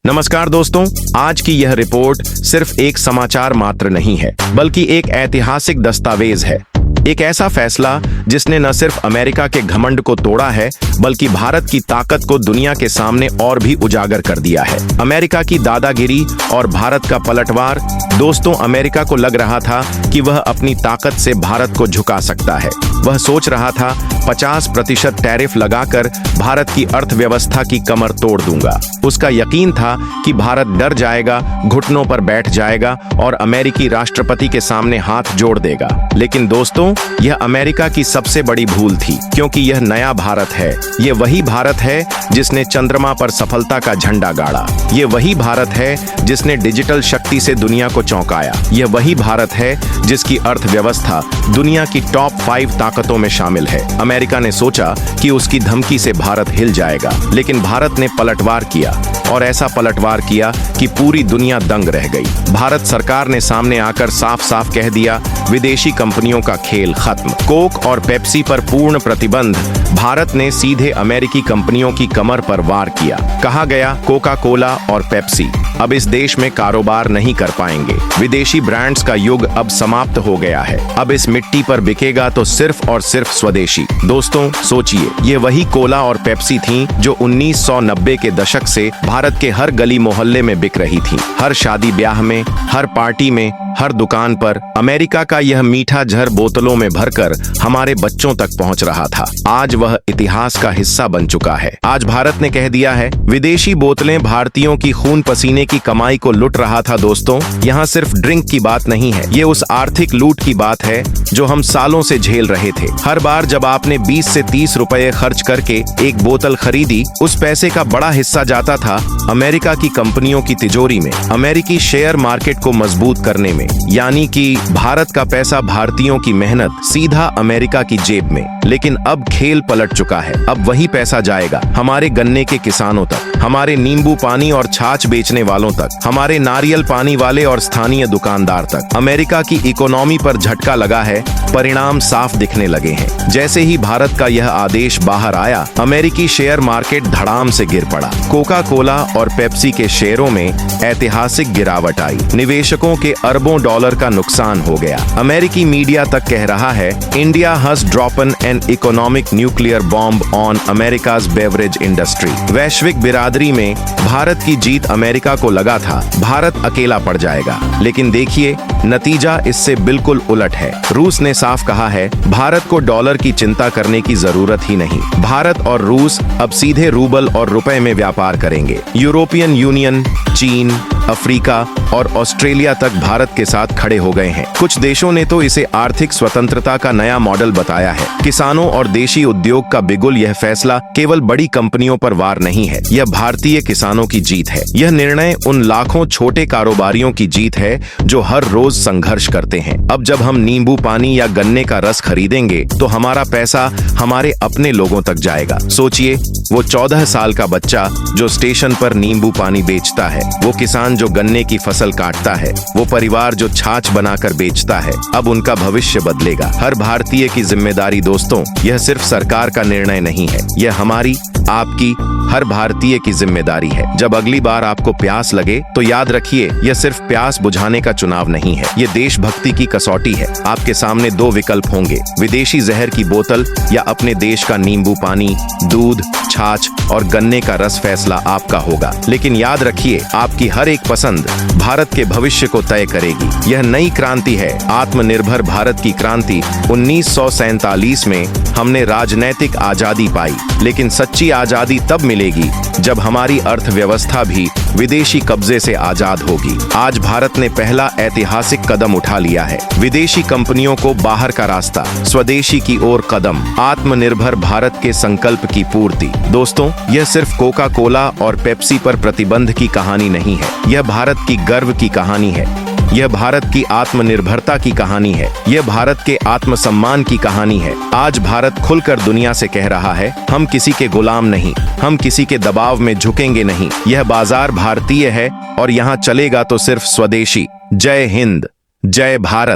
नमस्कार दोस्तों, आज की यह रिपोर्ट सिर्फ एक समाचार मात्र नहीं है, बल्कि एक ऐतिहासिक दस्तावेज है। एक ऐसा फैसला जिसने न सिर्फ अमेरिका के घमंड को तोड़ा है, बल्कि भारत की ताकत को दुनिया के सामने और भी उजागर कर दिया है। अमेरिका की दादागिरी और भारत का पलटवार। दोस्तों, अमेरिका को लग रहा था कि वह अपनी ताकत से भारत को झुका सकता है। वह सोच रहा था 50% टैरिफ लगाकर भारत की अर्थव्यवस्था की कमर तोड़ दूंगा। उसका यकीन था कि भारत डर जाएगा, घुटनों पर बैठ जाएगा और अमेरिकी राष्ट्रपति के सामने हाथ जोड़ देगा। लेकिन दोस्तों, यह अमेरिका की सबसे बड़ी भूल थी, क्योंकि यह नया भारत है। ये वही भारत है जिसने चंद्रमा पर सफलता का झंडा गाड़ा। ये वही भारत है जिसने डिजिटल शक्ति से दुनिया को चौंकाया। यह वही भारत है जिसकी अर्थव्यवस्था दुनिया की टॉप 5 ताकतों में शामिल है। अमेरिका ने सोचा कि उसकी धमकी से भारत हिल जाएगा, लेकिन भारत ने पलटवार किया, और ऐसा पलटवार किया कि पूरी दुनिया दंग रह गई। भारत सरकार ने सामने आकर साफ साफ कह दिया, विदेशी कंपनियों का खेल खत्म। कोक और पेप्सी पर पूर्ण प्रतिबंध। भारत ने सीधे अमेरिकी कंपनियों की कमर पर वार किया। कहा गया, कोका कोला और पेप्सी अब इस देश में कारोबार नहीं कर पाएंगे। विदेशी ब्रांड्स का युग अब समाप्त हो गया है। अब इस मिट्टी पर बिकेगा तो सिर्फ और सिर्फ स्वदेशी। दोस्तों, सोचिए, ये वही कोला और पेप्सी थीं जो 1990 के दशक से भारत के हर गली मोहल्ले में बिक रही थीं। हर शादी ब्याह में, हर पार्टी में, हर दुकान पर अमेरिका का यह मीठा झर बोतलों में भरकर हमारे बच्चों तक पहुंच रहा था। आज वह इतिहास का हिस्सा बन चुका है। आज भारत ने कह दिया है, विदेशी बोतलें भारतीयों की खून पसीने की कमाई को लुट रहा था। दोस्तों, यहाँ सिर्फ ड्रिंक की बात नहीं है, ये उस आर्थिक लूट की बात है जो हम सालों से झेल रहे थे। हर बार जब आपने 20 से 30 रुपए खर्च करके एक बोतल खरीदी, उस पैसे का बड़ा हिस्सा जाता था अमेरिका की कंपनियों की तिजोरी में, अमेरिकी शेयर मार्केट को मजबूत करने में। यानी कि भारत का पैसा, भारतीयों की मेहनत सीधा अमेरिका की जेब में। लेकिन अब खेल पलट चुका है। अब वही पैसा जाएगा हमारे गन्ने के किसानों तक, हमारे नींबू पानी और छाछ बेचने वालों तक, हमारे नारियल पानी वाले और स्थानीय दुकानदार तक। अमेरिका की इकोनॉमी पर झटका लगा है, परिणाम साफ दिखने लगे हैं। जैसे ही भारत का यह आदेश बाहर आया, अमेरिकी शेयर मार्केट धड़ाम से गिर पड़ा। कोका कोला और पेप्सी के शेयरों में ऐतिहासिक गिरावट आई। निवेशकों के अरबों डॉलर का नुकसान हो गया। अमेरिकी मीडिया तक कह रहा है, India has dropped an economic nuclear bomb on America's beverage industry. वैश्विक बिरादरी में भारत की जीत अमेरिका को लगा था भारत अकेला पड़ जाएगा, लेकिन देखिए नतीजा इससे बिल्कुल उलट है। रूस ने साफ कहा है, भारत को डॉलर की चिंता करने की जरूरत ही नहीं। भारत और रूस अब सीधे रूबल और रुपए में व्यापार करेंगे। यूरोपियन यूनियन, चीन, अफ्रीका और ऑस्ट्रेलिया तक भारत के साथ खड़े हो गए हैं। कुछ देशों ने तो इसे आर्थिक स्वतंत्रता का नया मॉडल बताया है। किसानों और देशी उद्योग का बिगुल यह फैसला केवल बड़ी कंपनियों पर वार नहीं है, यह भारतीय किसानों की जीत है। यह निर्णय उन लाखों छोटे कारोबारियों की जीत है जो हर रोज संघर्ष करते हैं। अब जब हम नींबू पानी या गन्ने का रस खरीदेंगे तो हमारा पैसा हमारे अपने लोगों तक जाएगा। सोचिए, वो 14 साल का बच्चा जो स्टेशन पर नींबू पानी बेचता है, वो किसान जो गन्ने की फसल काटता है, वो परिवार जो छाछ बनाकर बेचता है। अब उनका भविष्य बदलेगा। हर भारतीय की जिम्मेदारी। दोस्तों, यह सिर्फ सरकार का निर्णय नहीं है, यह हमारी, आपकी, हर भारतीय की जिम्मेदारी है। जब अगली बार आपको प्यास लगे तो याद रखिए, यह सिर्फ प्यास बुझाने का चुनाव नहीं है, यह देशभक्ति की कसौटी है। आपके सामने 2 विकल्प होंगे, विदेशी जहर की बोतल या अपने देश का नींबू पानी, दूध, छाछ और गन्ने का रस। फैसला आपका होगा, लेकिन याद रखिए, आपकी हर एक पसंद भारत के भविष्य को तय करेगी। यह नई क्रांति है, आत्मनिर्भर भारत की क्रांति। 1947 में हमने राजनैतिक आजादी पाई, लेकिन सच्ची आजादी तब मिलेगी जब हमारी अर्थव्यवस्था भी विदेशी कब्जे से आजाद होगी। आज भारत ने पहला ऐतिहासिक कदम उठा लिया है। विदेशी कंपनियों को बाहर का रास्ता, स्वदेशी की ओर कदम, आत्मनिर्भर भारत के संकल्प की पूर्ति। दोस्तों, यह सिर्फ कोका कोला और पेप्सी पर प्रतिबंध की कहानी नहीं है, यह भारत की गर्व की कहानी है। यह भारत की आत्मनिर्भरता की कहानी है। यह भारत के आत्मसम्मान की कहानी है। आज भारत खुलकर दुनिया से कह रहा है, हम किसी के गुलाम नहीं, हम किसी के दबाव में झुकेंगे नहीं। यह बाजार भारतीय है और यहाँ चलेगा तो सिर्फ स्वदेशी। जय हिंद, जय भारत।